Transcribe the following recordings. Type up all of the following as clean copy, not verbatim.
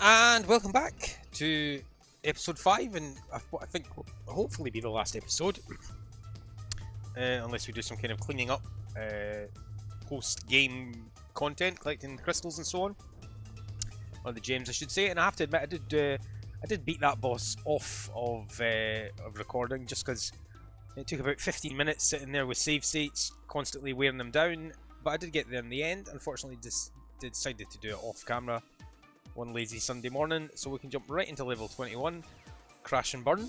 And welcome back to episode 5, and what I think will hopefully be the last episode, unless we do some kind of cleaning up post-game content, collecting crystals and so on, or the gems I should say. And I have to admit, I did beat that boss off of recording, just because it took about 15 minutes sitting there with save states, constantly wearing them down, but I did get there in the end. Unfortunately, decided to do it off camera one lazy Sunday morning, so we can jump right into level 21, Crash and Burn,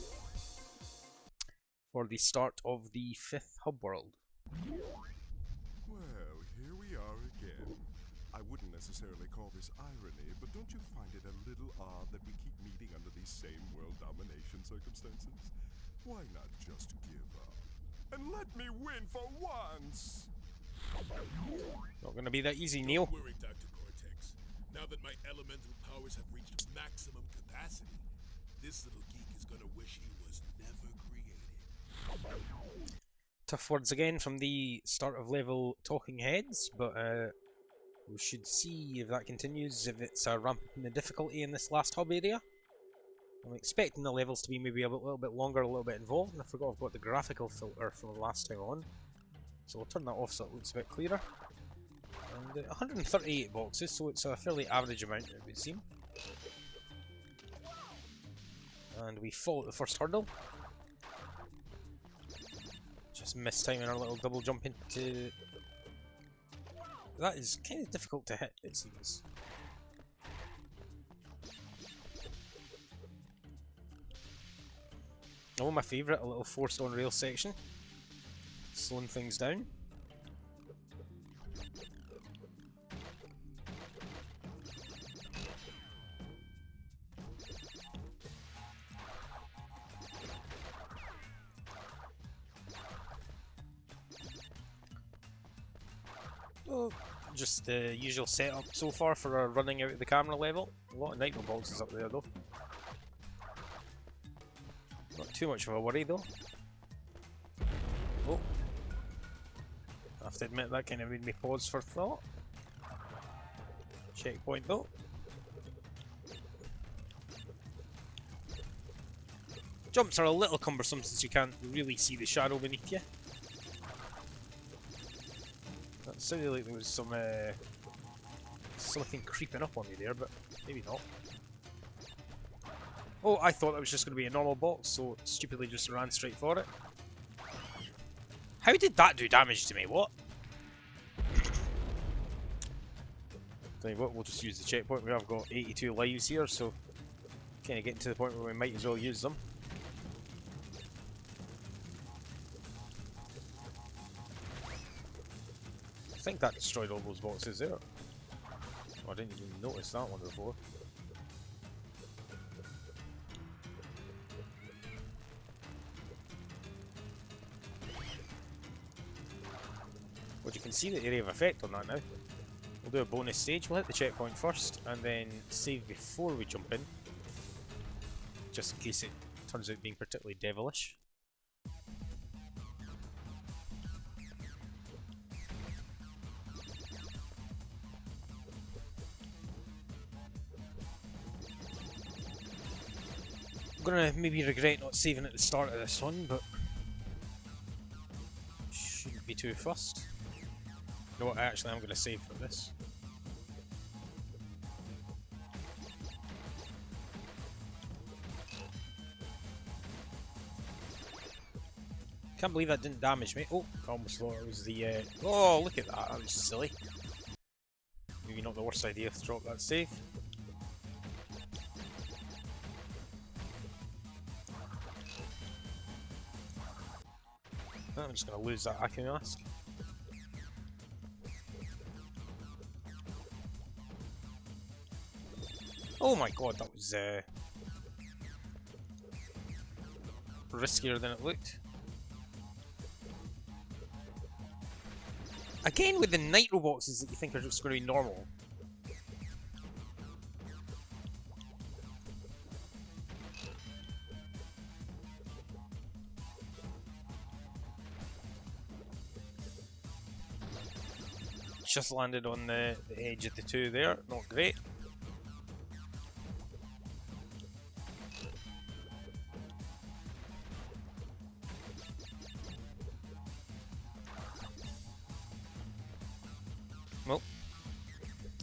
for the start of the 5th hub world. Well, here we are again. I wouldn't necessarily call this irony, but don't you find it a little odd that we keep meeting under these same world domination circumstances? Why not just give up? And let me win for once! Not gonna be that easy, Neil. Don't worry, Dr. Cortex. Now that my elemental powers have reached maximum capacity, this little geek is gonna wish he was never created. Tough words again from the start of level talking heads, but we should see if that continues, if it's a ramp up in the difficulty in this last hub area. I'm expecting the levels to be maybe a little bit longer, a little bit involved, and I forgot I've got the graphical filter from the last time on. So we'll turn that off so it looks a bit clearer. And 138 boxes, so it's a fairly average amount, it would seem. And we fall at the first hurdle. Just mistiming our little double jump into... That is kind of difficult to hit, it seems. Oh, my favourite, a little forced on rail section. Slowing things down. Oh, just the usual setup so far for our running out of the camera level. A lot of nitro boxes up there though. Not too much of a worry though. Oh. I have to admit that kind of made me pause for thought. Checkpoint though. Jumps are a little cumbersome since you can't really see the shadow beneath you. That sounded like there was some something creeping up on you there, but maybe not. Oh, I thought that was just going to be a normal box, so stupidly just ran straight for it. How did that do damage to me? What? Tell you what, we'll just use the checkpoint. We have got 82 lives here, so kind of getting to the point where we might as well use them. I think that destroyed all those boxes there. Oh, I didn't even notice that one before. But you can see the area of effect on that now. We'll do a bonus stage. We'll hit the checkpoint first and then save before we jump in, just in case it turns out being particularly devilish. I'm gonna maybe regret not saving at the start of this one, but shouldn't be too fussed. You know what, actually I'm gonna save for this. Can't believe that didn't damage me. Oh, I almost thought it was the oh, look at that, that was silly. Maybe not the worst idea to drop that save. I'm just going to lose that Aki mask. Oh my god, that was riskier than it looked. Again with the nitro boxes that you think are just going to be normal. Just landed on the edge of the two there, not great.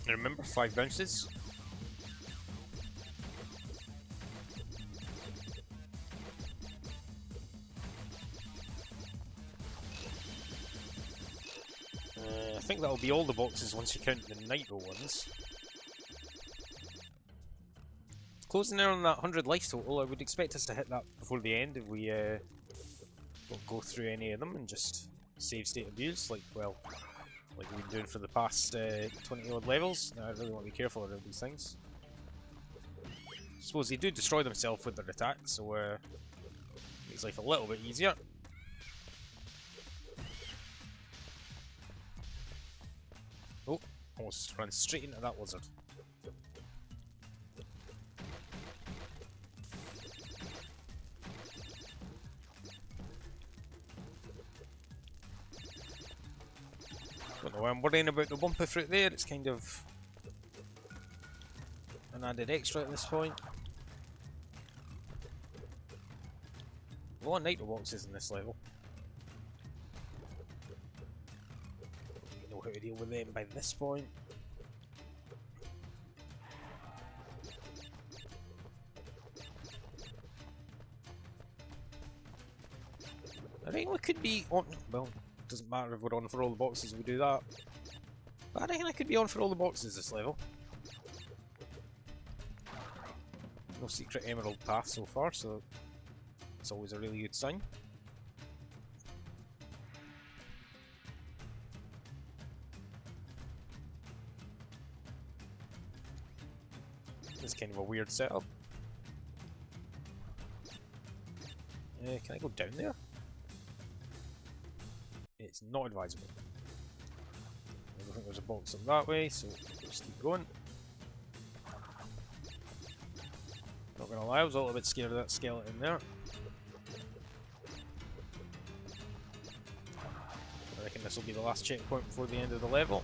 And remember, 5 bounces. I think that'll be all the boxes once you count the Nitro ones. Closing in on that 100 life total, I would expect us to hit that before the end if we don't go through any of them and just save state abuse, like we've been doing for the past 20 odd levels. Now I really want to be careful around these things. I suppose they do destroy themselves with their attacks, so makes life a little bit easier. Oh, almost ran straight into that lizard. Don't know why I'm worrying about the Wumpa fruit there, it's kind of an added extra at this point. A lot of Nitro boxes in this level. You know how to deal with them by this point. I think we could be on, well, doesn't matter if we're on for all the boxes, we do that. But I reckon I could be on for all the boxes this level. No secret emerald path so far, so it's always a really good sign. This is kind of a weird setup. Can I go down there? It's not advisable. I don't think there's a box up that way, so we'll just keep going. Not gonna lie, I was a little bit scared of that skeleton there. I reckon this will be the last checkpoint before the end of the level.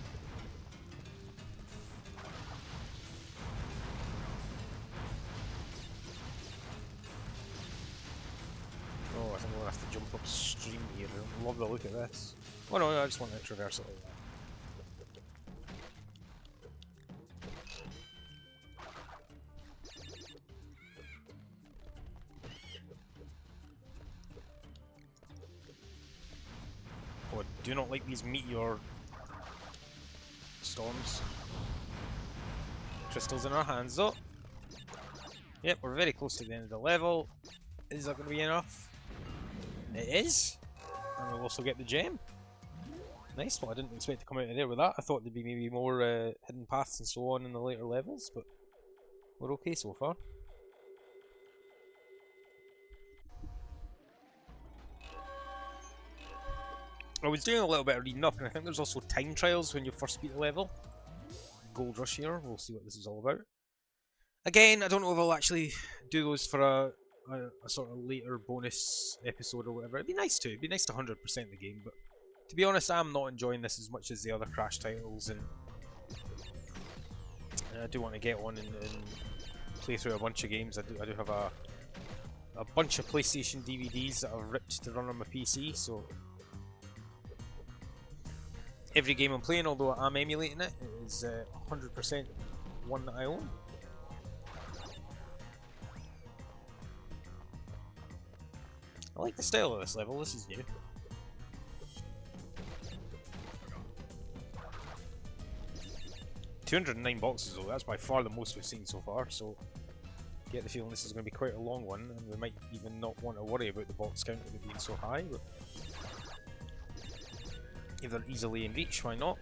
Oh, I think we'll have to jump upstream here. I love the look of this. Oh no, I just want to traverse it like that. Oh, I do not like these meteor storms. Crystals in our hands though. Yep, we're very close to the end of the level. Is that going to be enough? It is! And we'll also get the gem. Nice, well I didn't expect to come out of there with that. I thought there'd be maybe more hidden paths and so on in the later levels, but we're okay so far. I was doing a little bit of reading up, and I think there's also time trials when you first beat the level. Gold Rush here, we'll see what this is all about. Again, I don't know if I'll actually do those for a sort of later bonus episode or whatever. It'd be nice to 100% the game, but to be honest, I'm not enjoying this as much as the other Crash titles, and I do want to get on and play through a bunch of games. I do have a bunch of PlayStation DVDs that I've ripped to run on my PC, so every game I'm playing, although I'm emulating it, is 100% one that I own. I like the style of this level, this is new. $209 boxes though, that's by far the most we've seen so far, so I get the feeling this is going to be quite a long one, and we might even not want to worry about the box count of it being so high, but if they're easily in reach, why not?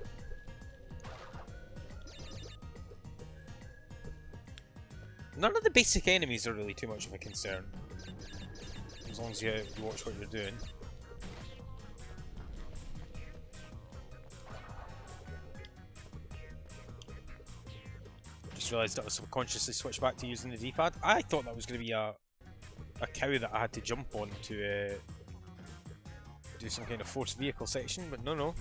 None of the basic enemies are really too much of a concern, as long as you watch what you're doing. Just realised that I subconsciously switched back to using the D-pad. I thought that was going to be a cow that I had to jump on to do some kind of forced vehicle section, but no.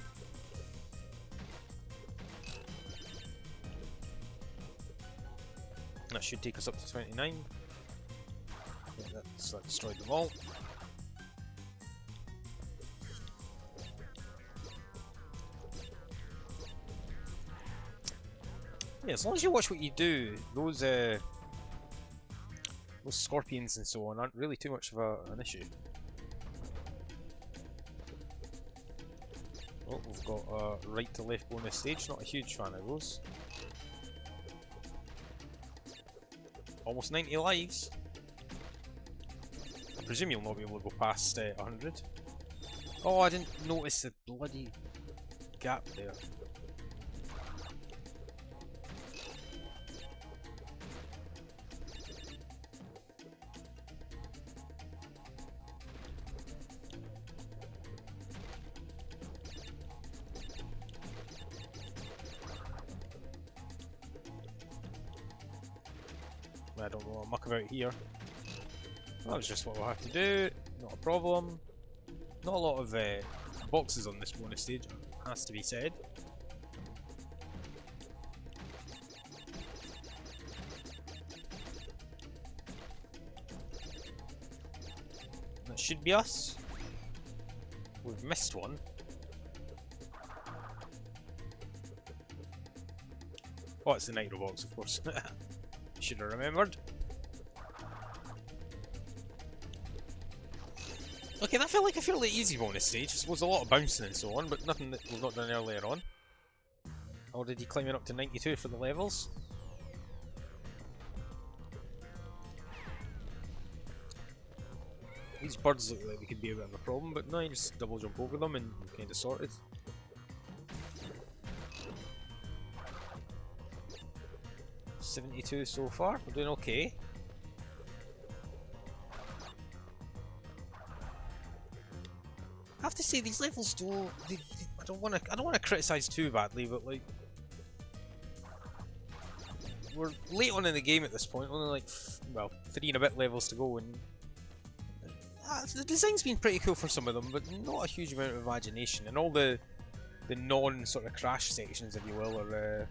That should take us up to 29. Yeah, that destroyed them all. Yeah, as long as you watch what you do, those scorpions and so on aren't really too much of an issue. Oh, we've got a right to left bonus stage, not a huge fan of those. Almost 90 lives. I presume you'll not be able to go past 100. Oh, I didn't notice the bloody gap there. I don't know what I'll muck about here. That was just what we'll have to do, not a problem. Not a lot of boxes on this bonus stage, has to be said. That should be us. We've missed one. Oh, it's the Nitro box, of course. Should have remembered. Okay, that felt like a fairly easy bonus stage. I suppose a lot of bouncing and so on, but nothing that we've not done earlier on. Already climbing up to 92 for the levels. These birds look like they could be a bit of a problem, but no, you just double jump over them and you're kind of sorted. $72 so far, we're doing okay. I have to say these levels do. I don't want to criticize too badly, but like we're late on in the game at this point. Only like well 3 and a bit levels to go, and the design's been pretty cool for some of them, but not a huge amount of imagination. And all the non sort of crash sections, if you will, are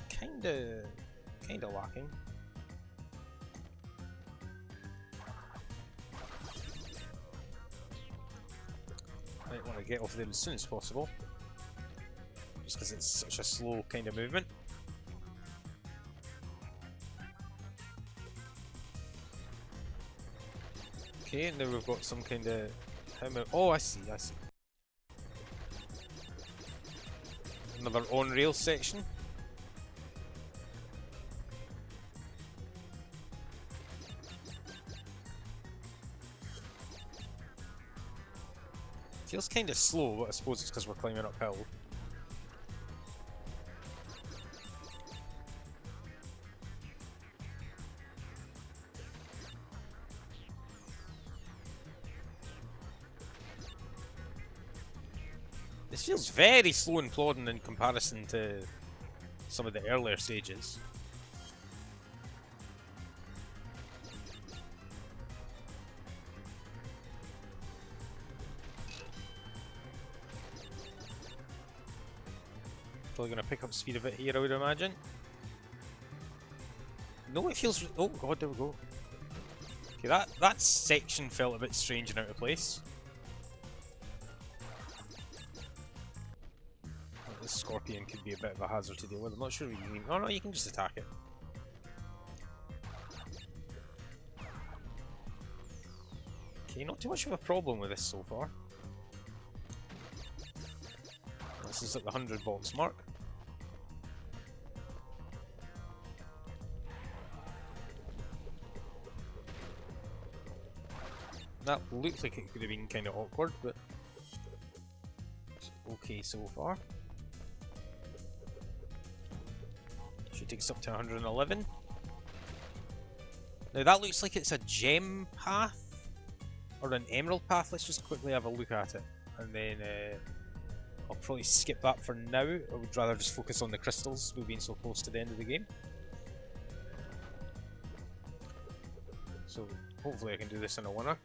kinda lacking. Might want to get off there as soon as possible, just because it's such a slow kind of movement. Okay, and now we've got some kind of... Oh, I see. Another on-rail section. Feels kind of slow, but I suppose it's because we're climbing uphill. This feels very slow and plodding in comparison to some of the earlier stages. Probably going to pick up speed a bit here, I would imagine. No, it feels... Oh god, there we go. Okay, that section felt a bit strange and out of place. Oh, this scorpion could be a bit of a hazard to deal with. I'm not sure what you mean. Oh no, you can just attack it. Okay, not too much of a problem with this so far. This is at the 100 box mark. That looks like it could have been kind of awkward, but it's okay so far. Should take us up to 111. Now that looks like it's a gem path or an emerald path. Let's just quickly have a look at it, and then I'll probably skip that for now. I would rather just focus on the crystals. We've been so close to the end of the game. So hopefully I can do this in a winner.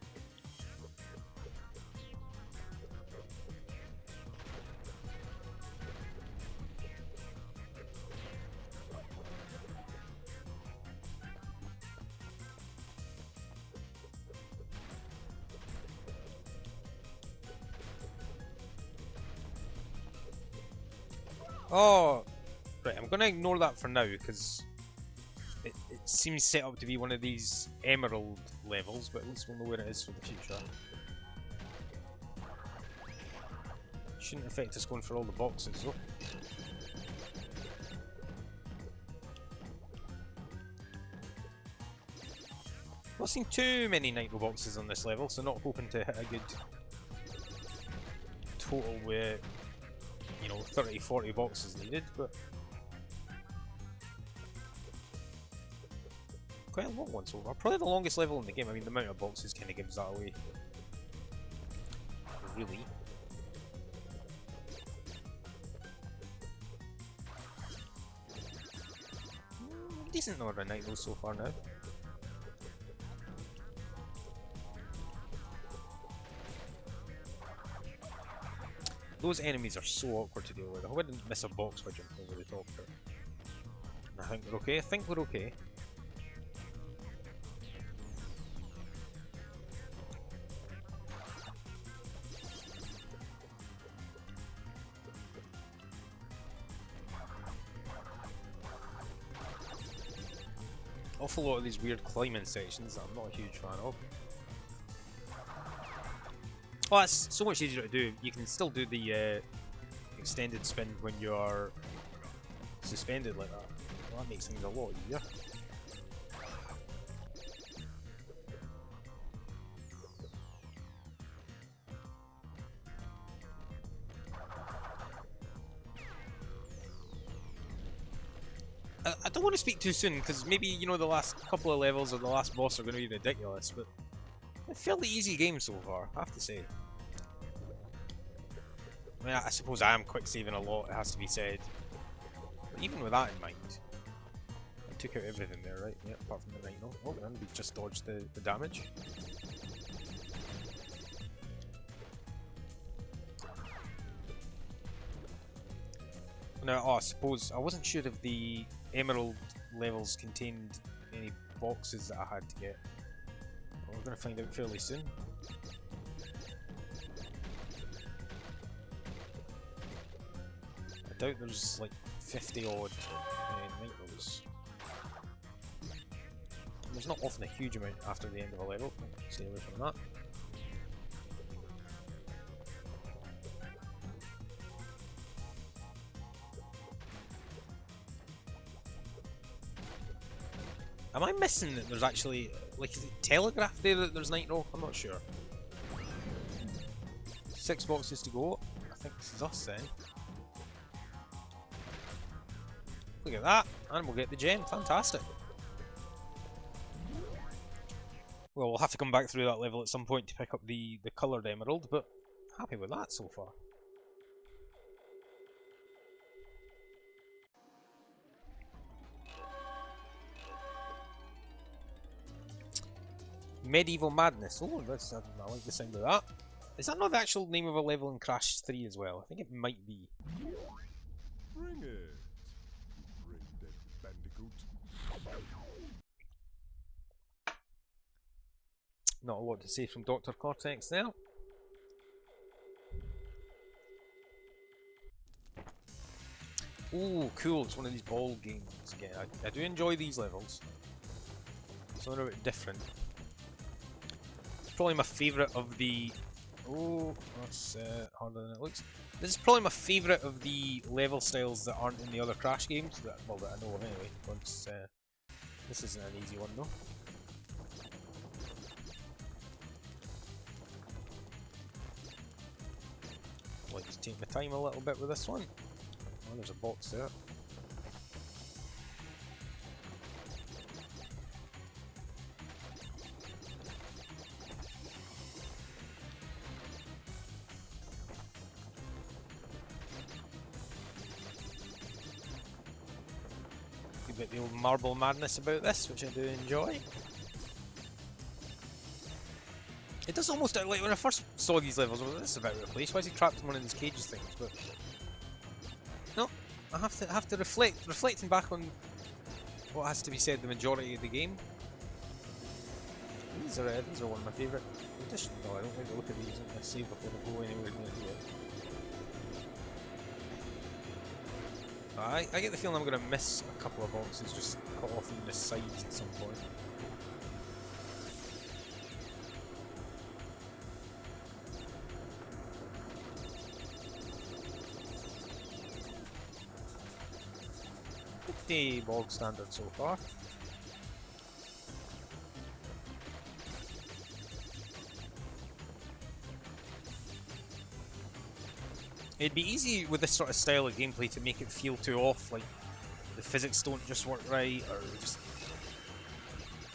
Oh, going to ignore that for now because it seems set up to be one of these emerald levels, but at least we'll know where it is for the future. Shouldn't affect us going for all the boxes though. Not seen too many nitro boxes on this level, so not hoping to hit a good total with, you know, 30-40 boxes needed, but quite a long one so far. Probably the longest level in the game. I mean, the amount of boxes kind of gives that away. Really. Decent number of nitros so far now. Those enemies are so awkward to deal with. I hope I didn't miss a box by jumping over the top there. I think we're okay. I think we're okay. Awful lot of these weird climbing sections that I'm not a huge fan of. Oh, that's so much easier to do. You can still do the extended spin when you are suspended like that. Well, that makes things a lot easier. I don't want to speak too soon because maybe, you know, the last couple of levels or the last boss are going to be ridiculous, but a fairly easy game so far, I have to say. I mean, I suppose I am quick saving a lot, it has to be said. But even with that in mind, I took out everything there, right? Yeah, apart from the nitro. Oh, and we just dodged the damage. Now, oh, I suppose I wasn't sure if the emerald levels contained any boxes that I had to get. Well, we're going to find out fairly soon. I doubt there's like 50 odd nitros. There's not often a huge amount after the end of a level. Stay away from that. Am I missing that there's actually, like, is it telegraphed there that there's nitro? I'm not sure. 6 boxes to go. I think this is us then. Look at that, and we'll get the gem. Fantastic. Well, we'll have to come back through that level at some point to pick up the coloured emerald, but happy with that so far. Medieval Madness. Oh, that's, I like the sound of that. Is that not the actual name of a level in Crash 3 as well? I think it might be. Bring it, brain-dead Bandicoot. Not a lot to say from Dr. Cortex there. Oh, cool. It's one of these ball games again. I do enjoy these levels. Something a bit different. Probably my favourite of the... Oh, that's harder than it looks. This is probably my favourite of the level styles that aren't in the other Crash games, that I know of anyway. Once, this isn't an easy one though. I'll just take my time a little bit with this one. Oh, there's a box there. Bit the old marble madness about this, which I do enjoy. It does almost, like when I first saw these levels, I was like, this is a bit of a place. Why is he trapped in one of these cages things? But no, I have to reflecting back on what has to be said the majority of the game. These are one of my favourite additions. No, I don't like to look at these in my save before I go anywhere near here. I get the feeling I'm going to miss a couple of boxes just cut off in the side at some point. Pretty bog standard so far. It'd be easy with this sort of style of gameplay to make it feel too off, like the physics don't just work right, or just,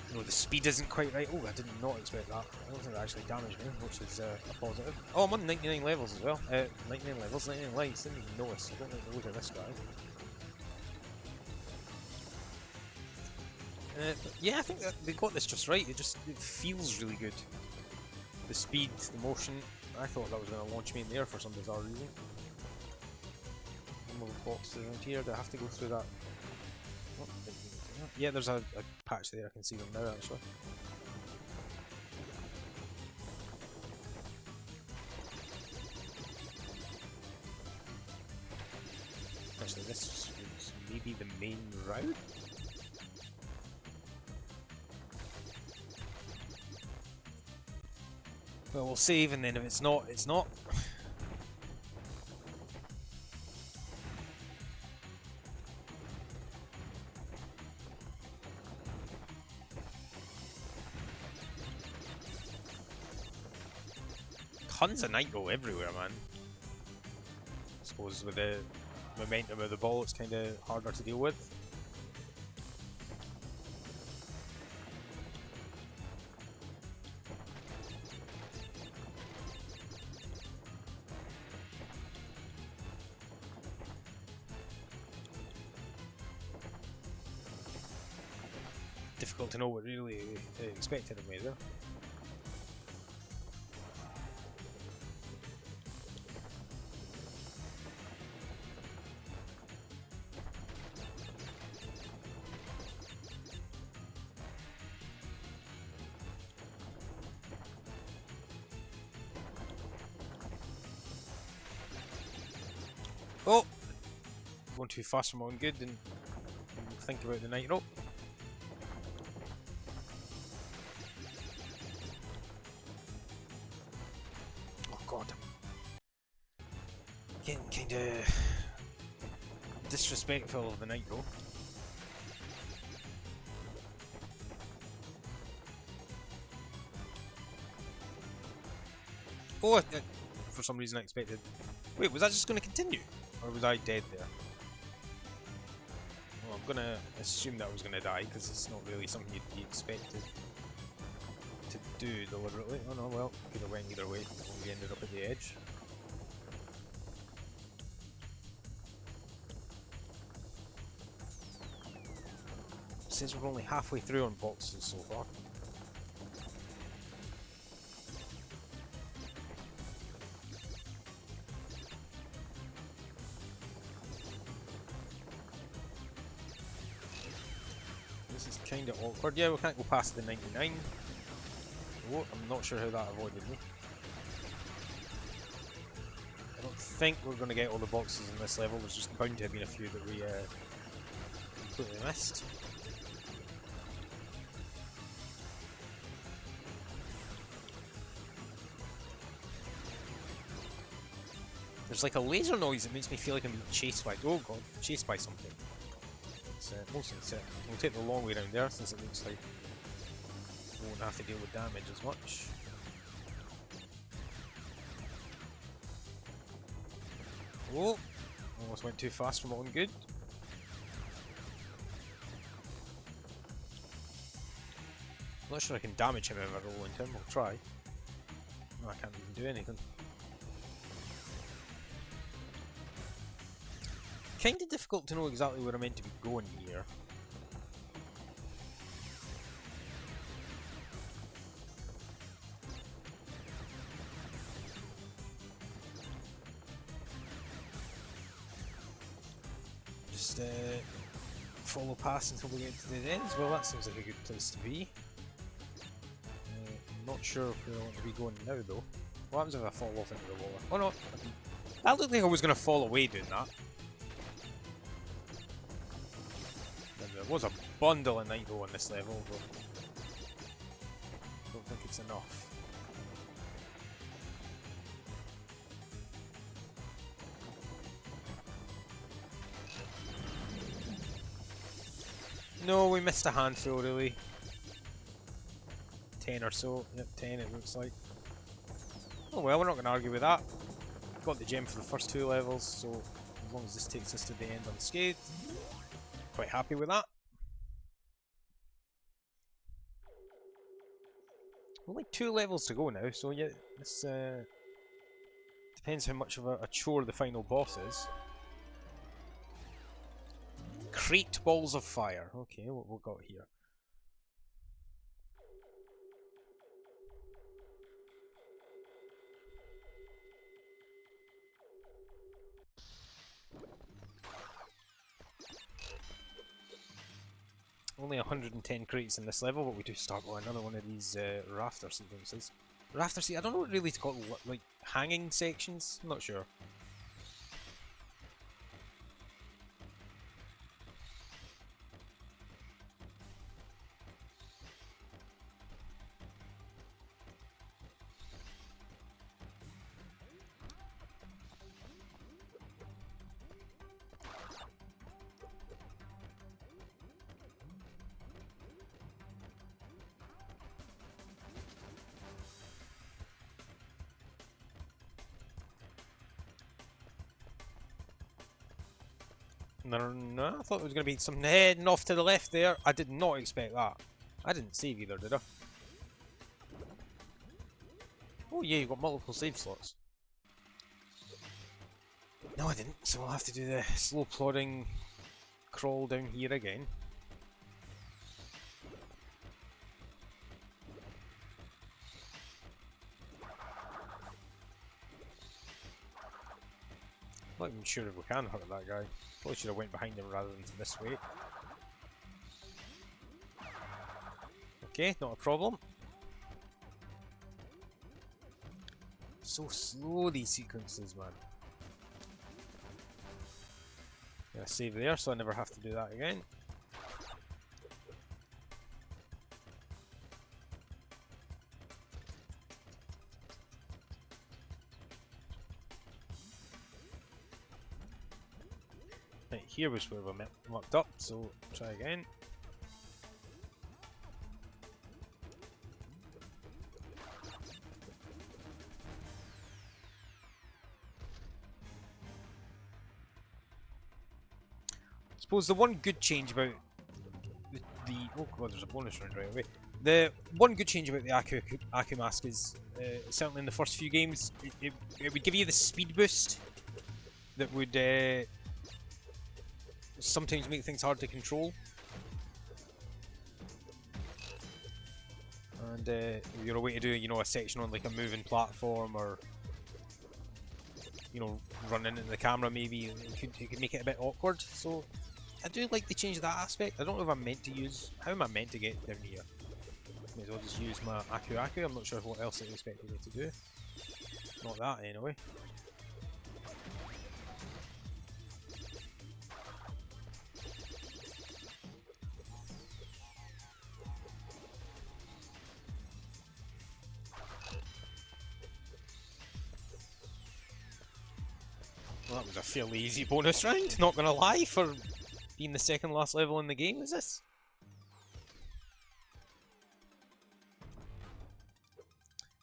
you know, the speed isn't quite right. Oh, I did not expect that. I don't think that actually damaged me, which is a positive. Oh, I'm on 99 levels as well. 99 levels, 99 lights, didn't even notice. I don't like the look of this guy. But yeah, I think that they got this just right. It feels really good. The speed, the motion. I thought that was going to launch me in the air for some bizarre reason. More boxes around here. Do I have to go through that? Oh, yeah, there's a patch there. I can see them now, actually. Actually, this is maybe the main route. Well, we'll save, and then if it's not, it's not. Tons of nitro everywhere, man. I suppose with the momentum of the ball, it's kind of harder to deal with. Difficult to know what really expected of me there. Oh! Going too fast for my own good, and think about the nitro. Oh god. Getting kinda disrespectful of the nitro. Oh, for some reason I expected... Wait, was that just going to continue? Or was I dead there? Well, I'm going to assume that I was going to die, because it's not really something you'd be expected to do deliberately. Oh no, well, could have went either way. We ended up at the edge. Since we're only halfway through on boxes so far. This is kind of awkward. Yeah, we can't go past the 99. Oh, I'm not sure how that avoided me. I don't think we're going to get all the boxes in this level. There's just bound to have been a few that we completely missed. There's like a laser noise that makes me feel like I'm being chased by... Oh god, chased by something. It's mostly set. We'll take the long way around there since it looks like we won't have to deal with damage as much. Oh! Almost went too fast for my own good. I'm not sure I can damage him if I roll into him. We'll try. No, I can't even do anything. Kind of difficult to know exactly where I'm meant to be going here. Just follow past until we get to the end. Well, that seems like a good place to be. I'm not sure if we want to be going now though. What happens if I fall off into the water? Oh no! That looked like I was going to fall away doing that. There was a bundle of Nitro on this level, but I don't think it's enough. No, we missed a handful really. 10 or so. Yep, 10 it looks like. Oh well, we're not going to argue with that. Got the gem for the first 2 levels, so as long as this takes us to the end unscathed, quite happy with that. Only 2 levels to go now, so yeah, this depends how much of a chore the final boss is. Crate balls of fire. Okay, what we got here? Only 110 crates in this level, but we do start with another one of these rafter sequences. Rafter I don't know what really to call it, like hanging sections? I'm not sure. No, I thought there was going to be something heading off to the left there. I did not expect that. I didn't save either, did I? Oh yeah, you've got multiple save slots. No, I didn't, so I'll have to do the slow plodding crawl down here again. Not even sure if we can hurt that guy. Probably should have went behind him rather than this way. Okay, not a problem. So slow these sequences, man. Yeah, save there so I never have to do that again. Right, here was where we mucked up, so try again. I suppose the one good change about the oh god, there's a bonus round right away. The one good change about the Aku mask is certainly in the first few games, it would give you the speed boost that would sometimes make things hard to control. And if you're a way to do, you know, a section on like a moving platform, or you know, run into the camera, maybe it could make it a bit awkward. So I do like to change that aspect. I don't know if I'm meant to use. How am I meant to get down here? May as well just use my Aku. I'm not sure what else it expected me to do. Not that anyway. Well, that was a fairly easy bonus round, not gonna lie, for being the second last level in the game, is this?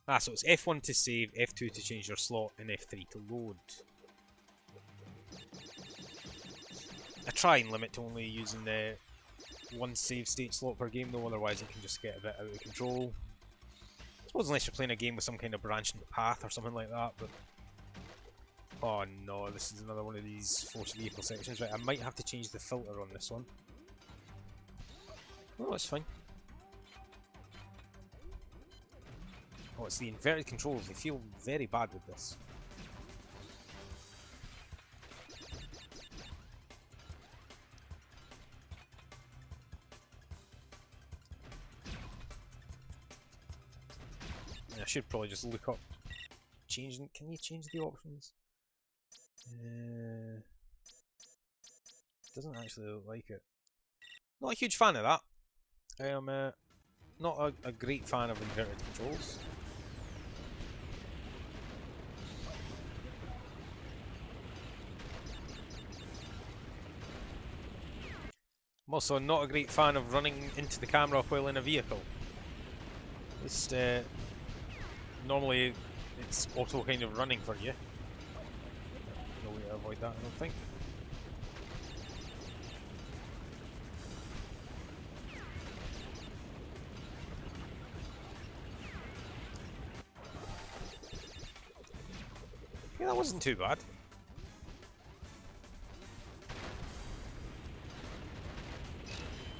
Ah, so it's F1 to save, F2 to change your slot, and F3 to load. I try and limit to only using the one save state slot per game though, otherwise it can just get a bit out of control. I suppose unless you're playing a game with some kind of branching path or something like that, but... Oh no, this is another one of these forced vehicle sections. Right, I might have to change the filter on this one. Oh, it's fine. Oh, it's the inverted controls. They feel very bad with this. I should probably just look up changing. Can you change the options? Doesn't actually look like it. Not a huge fan of that. I am not a great fan of inverted controls. I'm also not a great fan of running into the camera while in a vehicle. It's normally it's auto kind of running for you. No way to avoid that, I don't think. Yeah, that wasn't too bad.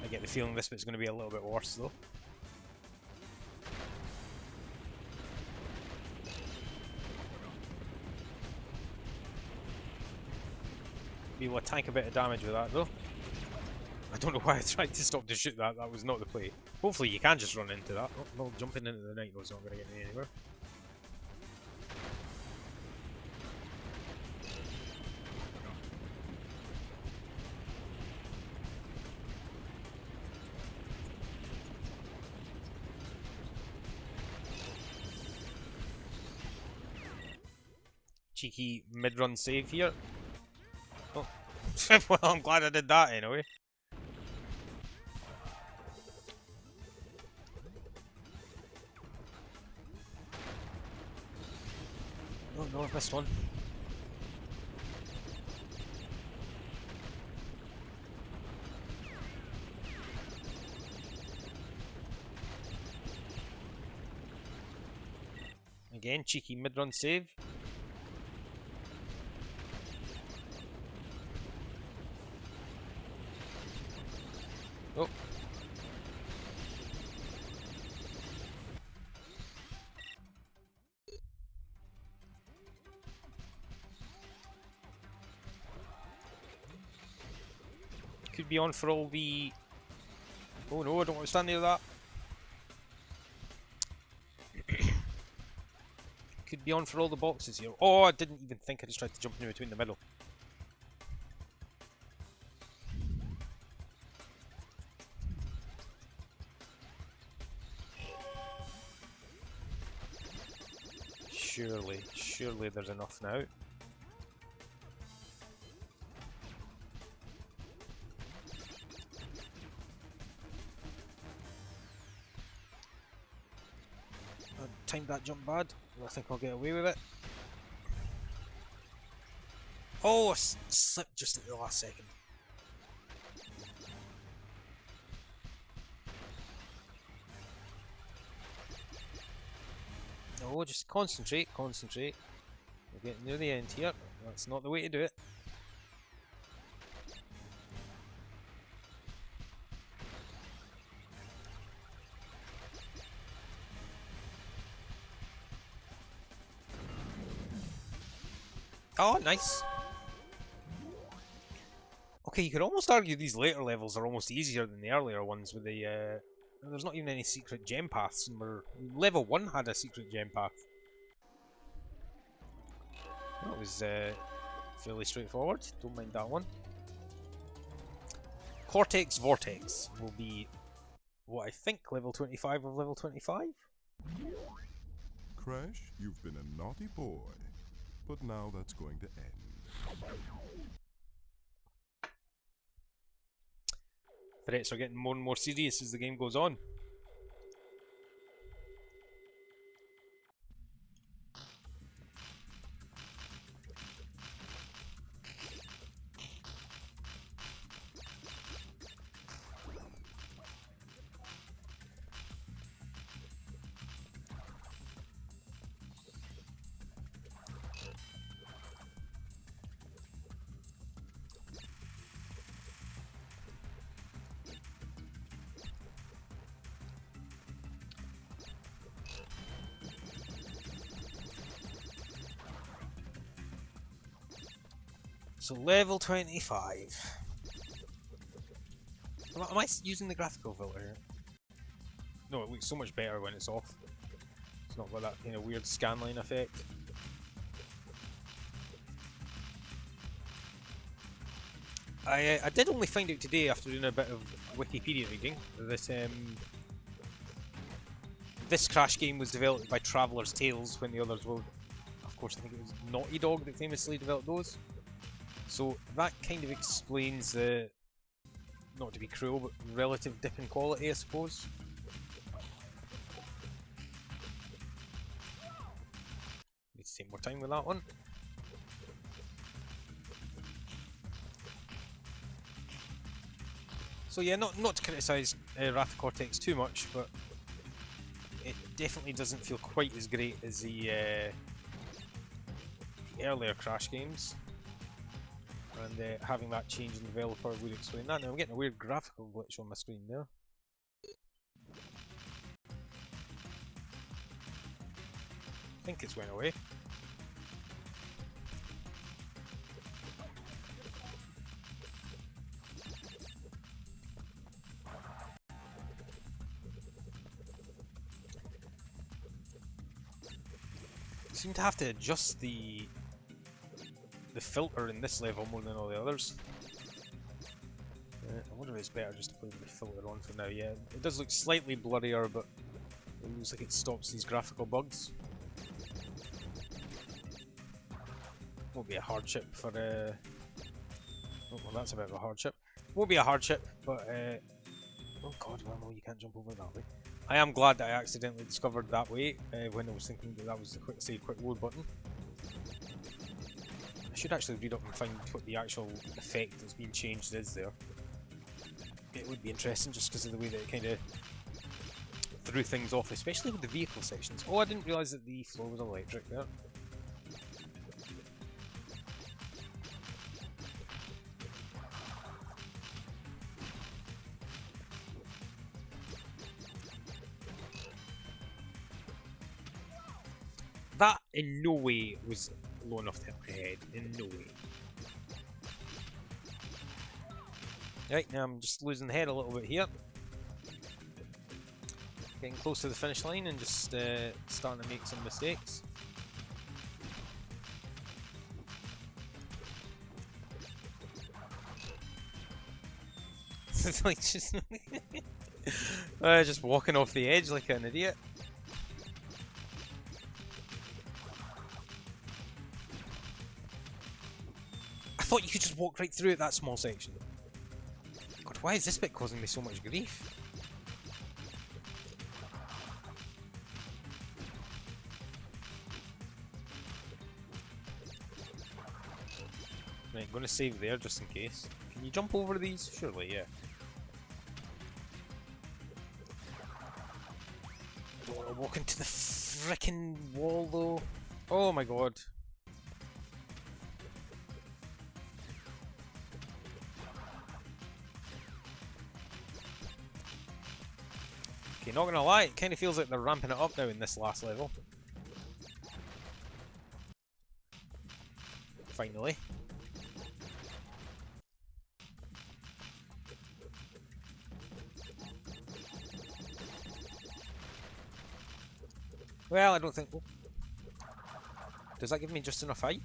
I get the feeling this bit's going to be a little bit worse though. Be able to tank a bit of damage with that though. I don't know why I tried to stop to shoot that, that was not the play. Hopefully you can just run into that. No, jumping into the night was not going to get me anywhere. Cheeky mid-run save here. Oh. Well, I'm glad I did that anyway. Oh no, I've missed one. Again, cheeky mid-run save. Oh. Could be on for all the... Oh no, I don't want to stand near that. Could be on for all the boxes here. Oh, I didn't even think, I just tried to jump in between the middle. Surely there's enough now. I timed that jump bad. I think I'll get away with it. Oh, I slipped just at the last second. Oh, just concentrate. We're getting near the end here. That's not the way to do it. Oh, nice. Okay, you could almost argue these later levels are almost easier than the earlier ones with the there's not even any secret gem paths, and level 1 had a secret gem path. That was fairly straightforward, don't mind that one. Cortex Vortex will be what I think level 25 of level 25? Crash, you've been a naughty boy, but now that's going to end. Threats are getting more and more serious as the game goes on. So level 25. Am I using the graphical filter here? No, it looks so much better when it's off. It's not got that kind of weird scanline effect. I did only find out today after doing a bit of Wikipedia reading that this Crash game was developed by Traveller's Tales when the others were, of course, I think it was Naughty Dog that famously developed those. So that kind of explains the, not to be cruel, but relative dip in quality, I suppose. Need to take more time with that one. So yeah, not to criticise Wrath of Cortex too much, but it definitely doesn't feel quite as great as the earlier Crash games. And having that change in developer would explain that. Now I'm getting a weird graphical glitch on my screen there. I think it's went away. I seem to have to adjust the filter in this level more than all the others. I wonder if it's better just to play with the filter on for now. Yeah, it does look slightly blurrier, but it looks like it stops these graphical bugs. Won't be a hardship for oh, well, that's a bit of a hardship. Won't be a hardship, but oh god, well no, you can't jump over that way. I am glad that I accidentally discovered that way when I was thinking that was the quick save, quick load button. I should actually read up and find what the actual effect that's being changed is there. It would be interesting just because of the way that it kind of threw things off, especially with the vehicle sections. Oh, I didn't realise that the floor was electric there. That in no way was low enough to hit my head, in no way. Right, now I'm just losing the head a little bit here. Getting close to the finish line and just starting to make some mistakes. It's like just, just walking off the edge like an idiot. I thought you could just walk right through it, that small section. God, why is this bit causing me so much grief? Right, I'm going to save there just in case. Can you jump over these? Surely, yeah. Don't want to walk into the frickin' wall though. Oh my god. Okay, not gonna lie, it kind of feels like they're ramping it up now in this last level. Finally. Well, I don't think... Oh. Does that give me just enough height?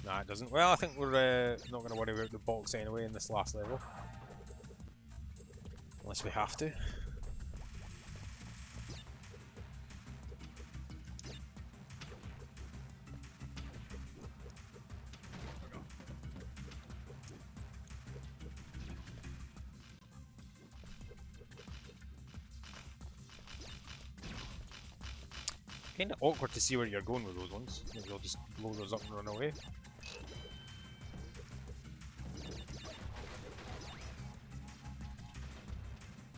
Nah, it doesn't. Well, I think we're not going to worry about the box anyway in this last level. Unless we have to. Kinda awkward to see where you're going with those ones. Maybe I'll just blow those up and run away.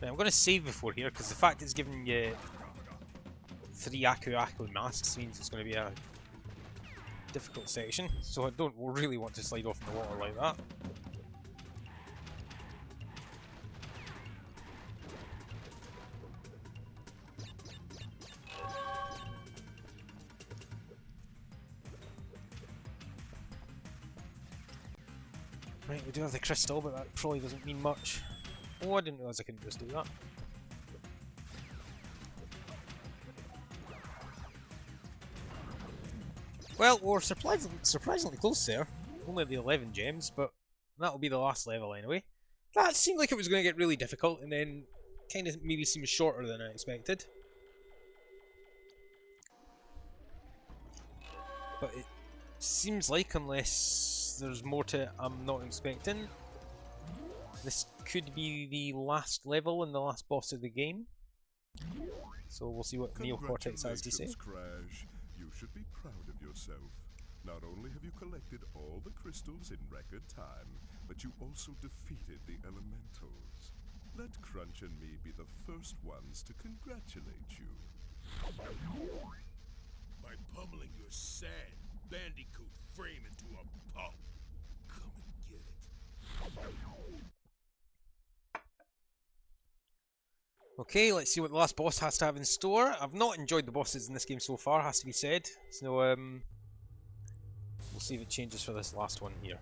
Right, I'm going to save before here because the fact it's giving you 3 Aku Aku masks means it's going to be a difficult section. So I don't really want to slide off in the water like that. Right, we do have the crystal, but that probably doesn't mean much. Oh, I didn't realise I couldn't just do that. Well, we're surprisingly close there. Only the 11 gems, but that'll be the last level anyway. That seemed like it was going to get really difficult, and then kind of maybe seems shorter than I expected. But it seems like, unless there's more to it I'm not expecting, this could be the last level and the last boss of the game. So we'll see what Neo Cortex has to say. Crash. You should be proud of yourself. Not only have you collected all the crystals in record time, but you also defeated the elementals. Let Crunch and me be the first ones to congratulate you. By pummeling your sad Bandicoot frame into a pulp. Come and get it. Okay, let's see what the last boss has to have in store. I've not enjoyed the bosses in this game so far, has to be said. So we'll see if it changes for this last one here.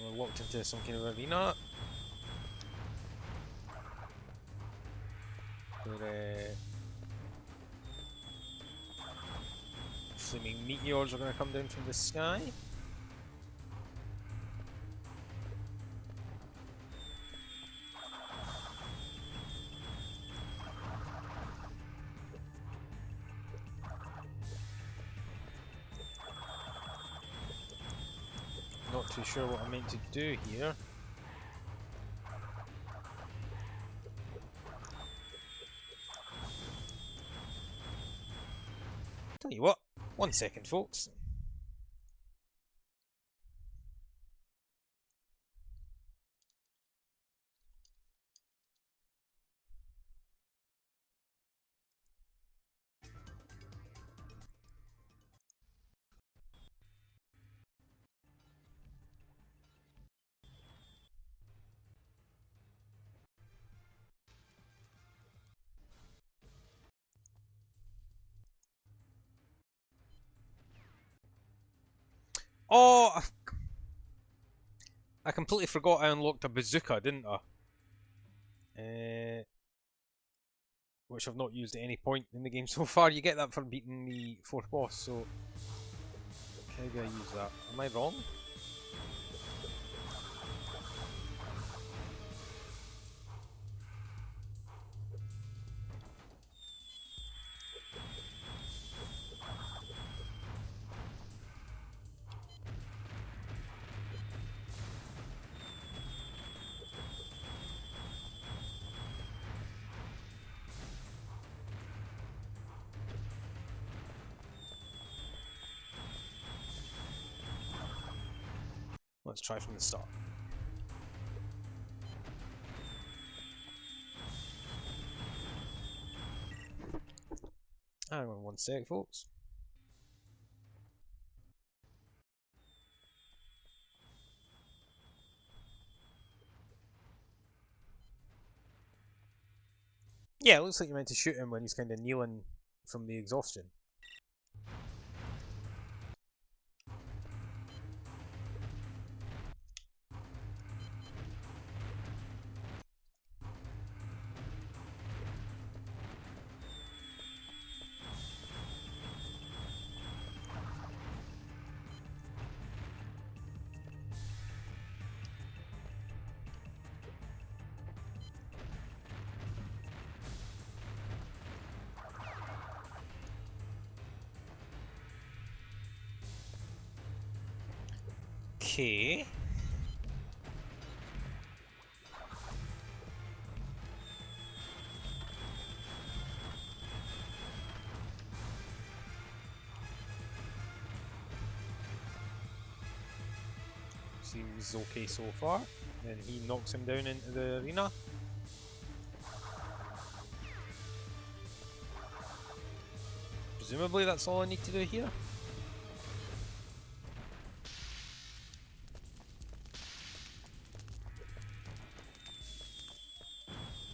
We're locked into some kind of arena. Where flaming meteors are going to come down from the sky. Not too sure what I'm meant to do here. Tell you what, 1 second, folks. Oh, I completely forgot I unlocked a bazooka, didn't I? Which I've not used at any point in the game so far. You get that for beating the 4th boss, so how do I use that? Am I wrong? Let's try from the start. Hang on 1 sec, folks. Yeah, it looks like you're meant to shoot him when he's kind of kneeling from the exhaustion. Okay. Seems okay so far. Then he knocks him down into the arena. Presumably that's all I need to do here.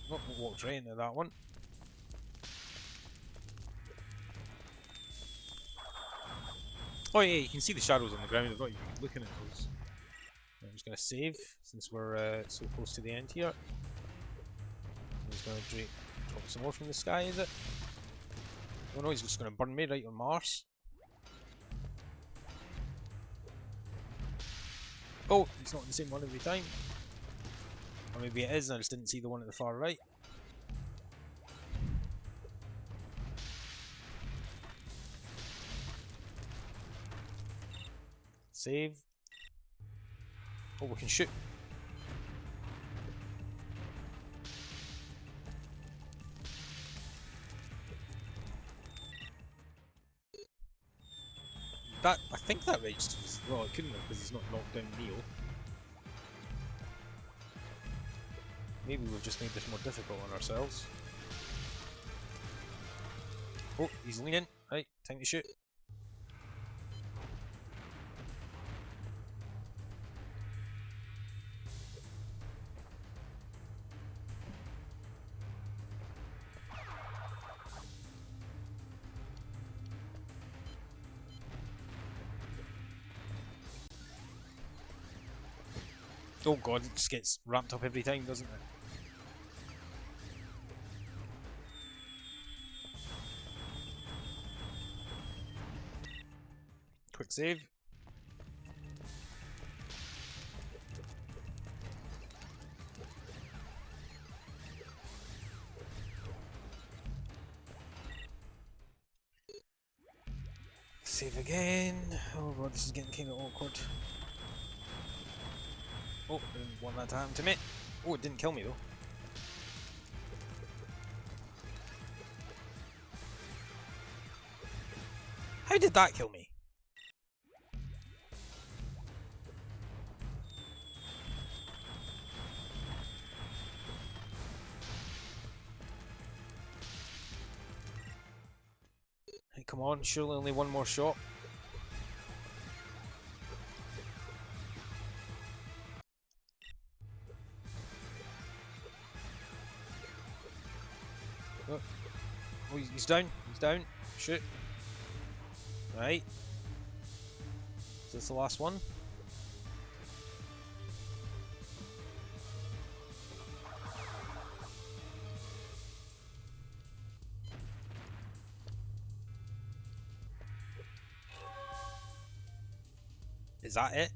Oh, walked right into that one. Oh yeah, you can see the shadows on the ground. I've not even been looking at those. I'm just going to save since we're so close to the end here. I'm just going to drop some more from the sky, is it? Oh no, he's just going to burn me right on Mars. Oh, it's not the same one every time. Or maybe it is and I just didn't see the one at the far right. Save. Oh, we can shoot. That, I think that reached. Well, it couldn't have because he's not knocked down Neo. Maybe we've just made this more difficult on ourselves. Oh, he's leaning. Right, time to shoot. Oh god, it just gets ramped up every time, doesn't it? Quick save. Save again. Oh god, this is getting kind of awkward. Oh, didn't want that to happen to me. Oh, it didn't kill me though. How did that kill me? Hey, come on, surely only one more shot. Oh, he's down. He's down. Shoot. Right. Is this the last one? Is that it?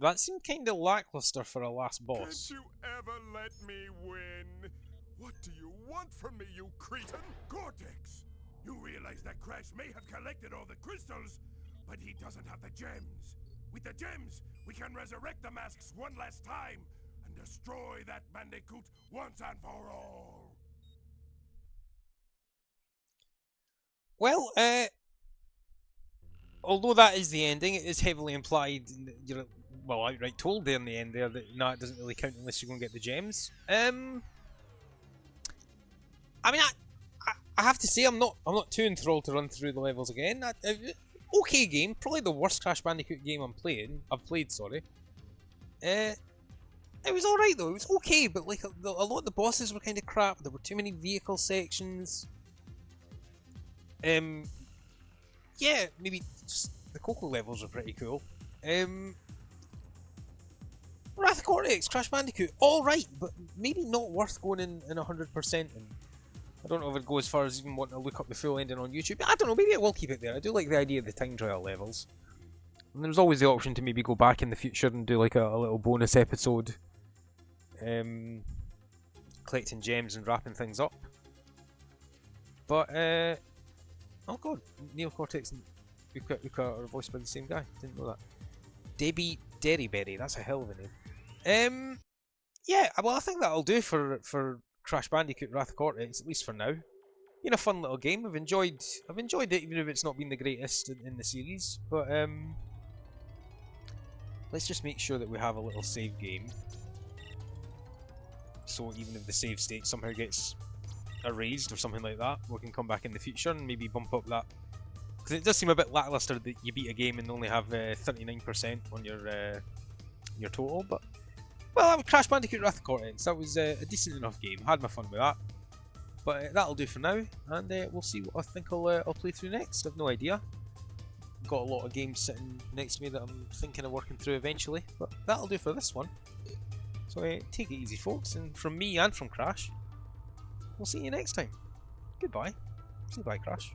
That seemed kind of lackluster for a last boss. Can't you ever let me win? What do you want from me, you cretin? Cortex! You realize that Crash may have collected all the crystals, but he doesn't have the gems. With the gems, we can resurrect the masks one last time and destroy that Bandicoot once and for all. Well, although that is the ending, it is heavily implied. You're well outright told there in the end there that no, it doesn't really count unless you go and get the gems. I mean, I have to say I'm not too enthralled to run through the levels again. Okay game, probably the worst Crash Bandicoot game I've played. Sorry. It was alright though. It was okay, but like a lot of the bosses were kind of crap. There were too many vehicle sections. Yeah, maybe just the Coco levels are pretty cool. Wrath of Cortex, Crash Bandicoot, alright, but maybe not worth going in 100%. And I don't know if I'd go as far as even wanting to look up the full ending on YouTube. I don't know, maybe I will keep it there. I do like the idea of the time trial levels. And there's always the option to maybe go back in the future and do like a little bonus episode. Collecting gems and wrapping things up. But, oh god, Neo Cortex and Uka are voiced by the same guy. Didn't know that. Debbie Derryberry, that's a hell of a name. Yeah, well I think that'll do for Crash Bandicoot Wrath of Cortex, at least for now. Been a fun little game. I've enjoyed it, even if it's not been the greatest in the series. But let's just make sure that we have a little save game. So even if the save state somehow gets erased or something like that, we can come back in the future and maybe bump up that. Because it does seem a bit lackluster that you beat a game and only have 39% on your total. But well, that was Crash Bandicoot Wrath of Cortex. That was a decent enough game. Had my fun with that. But that'll do for now, and we'll see what I think I'll play through next. I've no idea. Got a lot of games sitting next to me that I'm thinking of working through eventually. But that'll do for this one. So take it easy, folks, and from me and from Crash, we'll see you next time. Goodbye. Say bye, Crash.